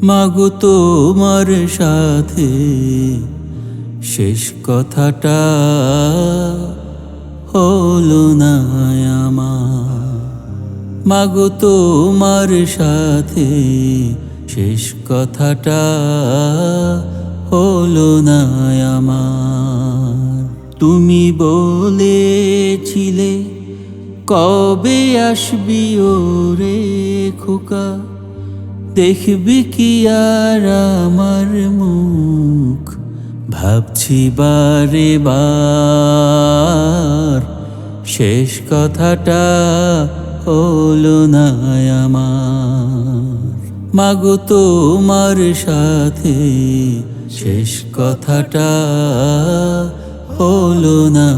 মাগো তোমার সাথে শেষ কথাটা হলো না আমার। মাগো তোমার সাথে শেষ কথাটা হলো না আমার। তুমি বলেছিলে কবে আসবি ওরে খোকা, দেখবি কি আর আমার মুখ। ভাবছি বারে বার শেষ কথাটা হলো না আমার। মাগো তোমার সাথে শেষ কথাটা হলো না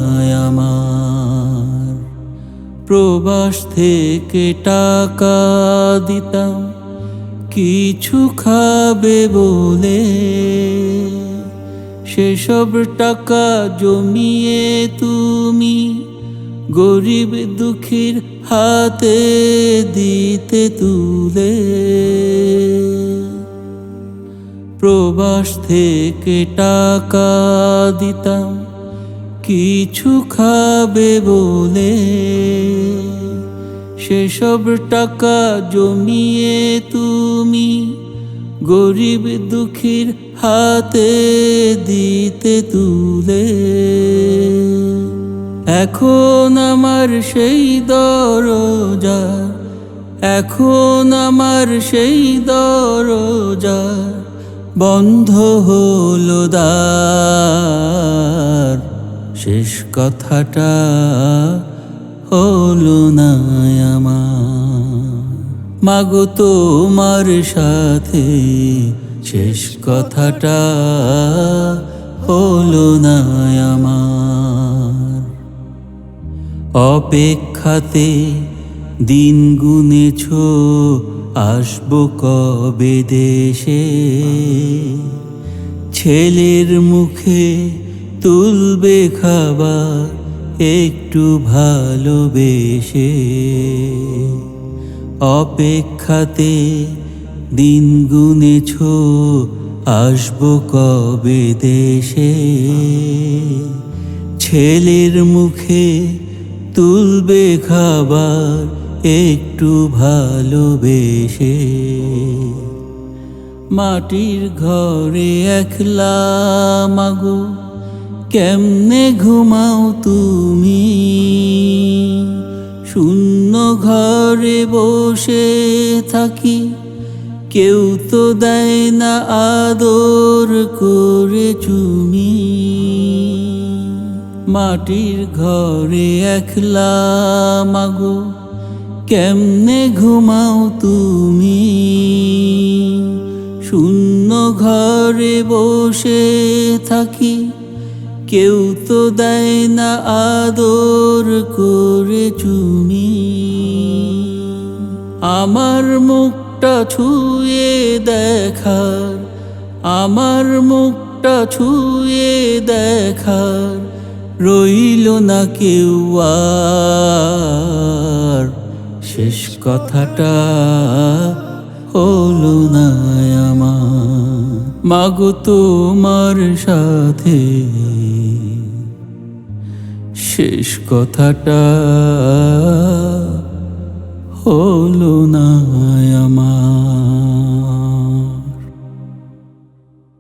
আমার। প্রবাস থেকে টাকা দিতাম কিছু খাবে বলে, সেসব টাকা জমিয়ে তুমি গরিব দুঃখীর হাতে দিতে তুলে। প্রবাস থেকে টাকা দিতাম কিছু খাবে বলে, সেসব টাকা জমিয়ে তুমি গরিব দুঃখীর হাতে দিতে তুলে। এখন আমার সেই দরজা, এখন আমার সেই দরজা বন্ধ হলো দ্বার। শেষ কথাটা হলো না আমার। মাগো তোমার সাথে শেষ কথাটা হলো না আমার। অপেক্ষাতে দিন গুনেছ আসবো কবে দেশে, ছেলের মুখে তুলবে খাবার একটু ভালোবেসে। অপেক্ষাতে দিন গুনেছ আসবো কবে দেশে, ছেলের মুখে তুলবে খাবার একটু ভালোবেসে। মাটির ঘরে একলা মাগো কেমনে ঘুমাও তুমি, শূন্য ঘরে বসে থাকি কেউ তো দেয় না আদর করে চুমি। মাটির ঘরে একলা মাগো কেমনে ঘুমাও তুমি, শূন্য ঘরে বসে থাকি কেউ তো দেয় না আদর করে চুমি। আমার মুখটা ছুঁয়ে দেখার, আমার মুখটা ছুঁয়ে দেখার রইল না কেউ আর। শেষ কথাটা হলো না আমার। মাগো তোমার সাথে শেষ কথাটা হলো না আমার।